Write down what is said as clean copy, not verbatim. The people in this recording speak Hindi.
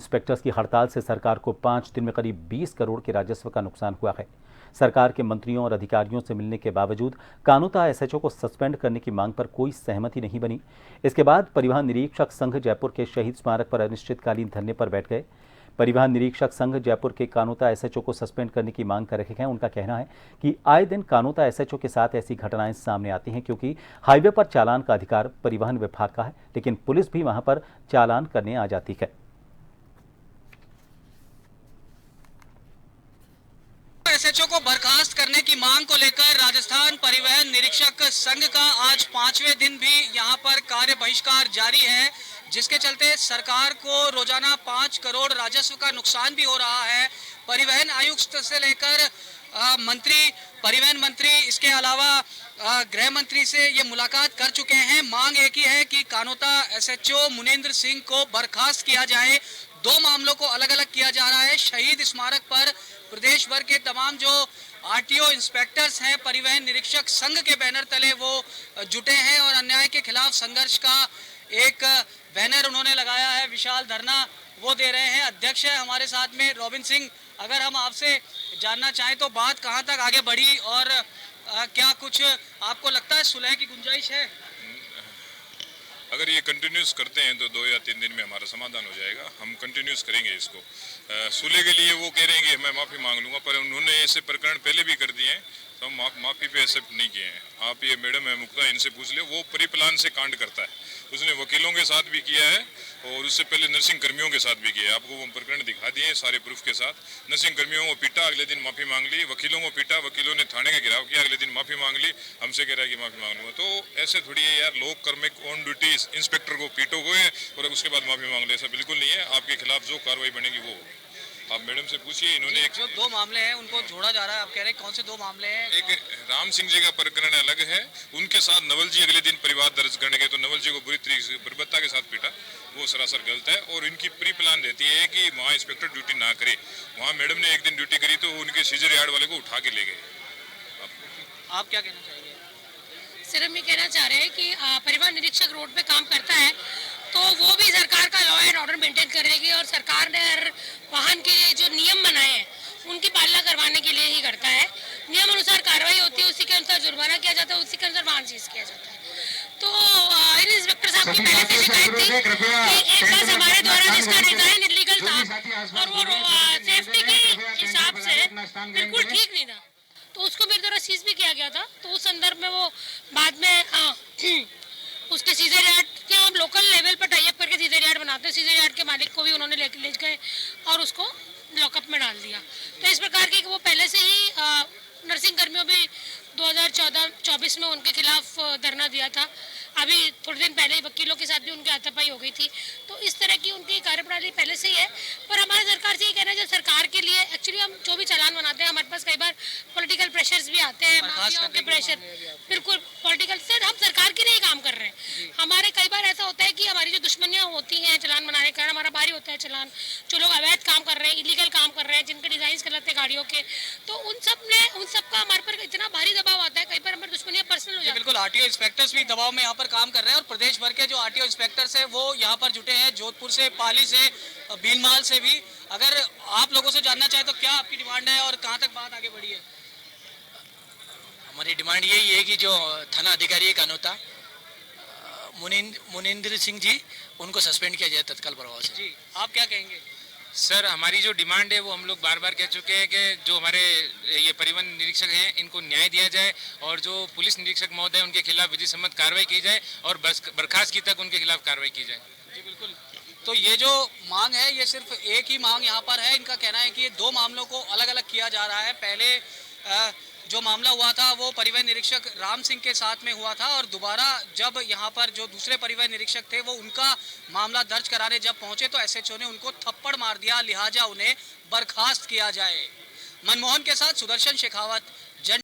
इंस्पेक्टर्स की हड़ताल से सरकार को 5 दिन में करीब 20 करोड़ के राजस्व का नुकसान हुआ है। सरकार के मंत्रियों और अधिकारियों से मिलने के बावजूद कानूता एसएचओ को सस्पेंड करने की मांग पर कोई सहमति नहीं बनी। इसके बाद परिवहन निरीक्षक संघ जयपुर के शहीद स्मारक पर अनिश्चितकालीन धरने पर बैठ गए। परिवहन निरीक्षक संघ जयपुर के कानूता एसएचओ को सस्पेंड करने की मांग कर रहे हैं। उनका कहना है कि आए दिन कानूता एसएचओ के साथ ऐसी घटनाएं सामने आती हैं, क्योंकि हाईवे पर चालान का अधिकार परिवहन विभाग का है, लेकिन पुलिस भी वहां पर चालान करने आ जाती है। एसएचओ को बर्खास्त करने की मांग को लेकर राजस्थान परिवहन निरीक्षक संघ का आज 5वें दिन भी यहां पर कार्य बहिष्कार जारी है, जिसके चलते सरकार को रोजाना 5 करोड़ राजस्व का नुकसान भी हो रहा है। परिवहन आयुक्त से लेकर मंत्री, परिवहन मंत्री, इसके अलावा गृह मंत्री से ये मुलाकात कर चुके हैं। मांग एक ही है कि कानोता एसएचओ मुनेंद्र सिंह को बर्खास्त किया जाए। दो मामलों को अलग अलग किया जा रहा है। शहीद स्मारक पर प्रदेश भर के तमाम जो आरटीओ इंस्पेक्टर्स हैं, परिवहन निरीक्षक संघ के बैनर तले वो जुटे हैं और अन्याय के खिलाफ संघर्ष का एक बैनर उन्होंने लगाया है। विशाल धरना वो दे रहे हैं। अध्यक्ष है हमारे साथ में रॉबिन सिंह। अगर हम आपसे जानना चाहें तो बात कहां तक आगे बढ़ी और क्या कुछ आपको लगता है सुलह की गुंजाइश है? अगर ये कंटिन्यूस करते हैं तो 2 या 3 दिन में हमारा समाधान हो जाएगा। हम कंटिन्यूस करेंगे इसको। सुलह के लिए वो कह रहे हैं कि मैं माफ़ी मांग लूँगा, पर उन्होंने ऐसे प्रकरण पहले भी कर दिए हैं तो हम माफ़ी पे एक्सेप्ट नहीं किए हैं। आप ये मैडम है मुक्ता, इनसे पूछ ले, वो परिप्लान से कांड करता है। उसने वकीलों के साथ भी किया है और उससे पहले नर्सिंग कर्मियों के साथ भी किया है। आपको वो प्रकरण दिखा दिए सारे प्रूफ के साथ। नर्सिंग कर्मियों को पीटा, अगले दिन माफ़ी मांग ली। वकीलों को पीटा, वकीलों ने थाने का घेराव किया, अगले दिन माफ़ी मांग ली। हमसे कह रहा है कि माफ़ी मांग लूँगा। तो ऐसे थोड़ी है यार, लोग कर्मिक ऑन ड्यूटी इंस्पेक्टर को पीटोगे और उसके बाद माफ़ी मांग ले, ऐसा बिल्कुल नहीं है। आपके खिलाफ जो कार्रवाई बनेगी वो होगी। आप मैडम से पूछिए। इन्होंने जो 2 मामले हैं उनको जोड़ा जा रहा है, आप कह रहे हैं कौन से 2 मामले हैं? एक राम सिंह जी का प्रकरण अलग है, उनके साथ नवल जी अगले दिन परिवार दर्ज करने गए तो नवल जी को बुरी तरीके से बर्बरता के साथ पीटा, वो सरासर गलत है। और इनकी प्री प्लान रहती है कि वहाँ इंस्पेक्टर ड्यूटी ना करे। वहाँ मैडम ने एक दिन ड्यूटी करी तो उनके सीजर यार्ड वाले को उठा के ले गए। आप क्या कहना चाहेंगे? सर, हम ये कहना चाह रहे हैं कि परिवहन निरीक्षक रोड पे काम करता है तो वो भी सरकार का लॉ एंड ऑर्डर मेंटेन करेगी और सरकार ने हर वाहन के लिए जो नियम बनाए हैं उनकी पालना करवाने के लिए ही करता है। नियम अनुसार कार्रवाई होती है, उसी के अनुसार जुर्माना किया जाता है, उसी के अनुसार वाहन सीज किया जाता है। तो इन इंस्पेक्टर साहब की पहले से शिकायत थी कि एक बस हमारे द्वारा जिसका डिजाइन इलीगल था और वो सेफ्टी के हिसाब से बिल्कुल ठीक नहीं था, तो उसको मेरे द्वारा सीज भी किया गया था। तो उस संदर्भ में वो बाद में उसके सीजर यार्ड के, हम लोकल लेवल पर टाइप करके सीजर यार्ड बनाते हैं, सीजर यार्ड के मालिक को भी उन्होंने ले गए और उसको लॉकअप में डाल दिया। तो इस प्रकार की वो पहले से ही नर्सिंग कर्मियों भी 2014-24 में उनके खिलाफ धरना दिया था। अभी थोड़े दिन पहले ही वकीलों के साथ भी उनकी हाथापाई हो गई थी। तो इस तरह की उनकी कार्यप्रणाली पहले से ही है। पर हमारे सरकार से ये कहना है, जो सरकार के लिए एक्चुअली हम जो भी चालान बनाते हैं, हमारे पास कई बार पॉलिटिकल प्रेशर्स भी आते हैं, माफियाओं के प्रेशर, बिल्कुल पॉलिटिकल से हम सरकार के लिए ही काम कर रहे हैं। हमारे कई बार ऐसा होता है कि हमारी जो दुश्मनियां होती हैं चालान बनाने के कारण, हमारा भारी होता है चालान। जो लोग अवैध काम कर रहे हैं, इलीगल काम कर रहे हैं, जिनके डिजाइन गलत है गाड़ियों के, तो उन सब का हमारे पर इतना भारी दबाव आता है, कई बार हमारी दुश्मनियां पर्सनल हो जाती है। बिल्कुल, आरटीओ इंस्पेक्टर्स भी दबाव में यहाँ पर काम कर रहे हैं और प्रदेश भर के जो आरटीओ इंस्पेक्टर्स हैं वो यहाँ पर जुटे हैं, जोधपुर से, पाली से, भीलमाल से भी। अगर आप लोगों से जानना चाहे तो क्या आपकी डिमांड है और कहाँ तक बात आगे बढ़ी है? हमारी डिमांड यही है कि जो थाना अधिकारी है कानोता मुनेंद्र सिंह जी, उनको सस्पेंड किया जाए तत्काल प्रभाव से। जी, आप क्या कहेंगे? सर, हमारी जो डिमांड है वो हम लोग बार बार कह चुके हैं कि जो हमारे ये परिवहन निरीक्षक हैं इनको न्याय दिया जाए और जो पुलिस निरीक्षक महोदय उनके खिलाफ विधि सम्मत कार्रवाई की जाए और बर्खास्त की तक उनके खिलाफ कार्रवाई की जाए। जी बिल्कुल। तो ये जो मांग है ये सिर्फ एक ही मांग यहाँ पर है। इनका कहना है कि ये 2 मामलों को अलग अलग किया जा रहा है। पहले जो मामला हुआ था वो परिवहन निरीक्षक राम सिंह के साथ में हुआ था और दोबारा जब यहाँ पर जो दूसरे परिवहन निरीक्षक थे वो उनका मामला दर्ज कराने जब पहुंचे तो एसएचओ ने उनको थप्पड़ मार दिया, लिहाजा उन्हें बर्खास्त किया जाए। मनमोहन के साथ सुदर्शन शेखावत,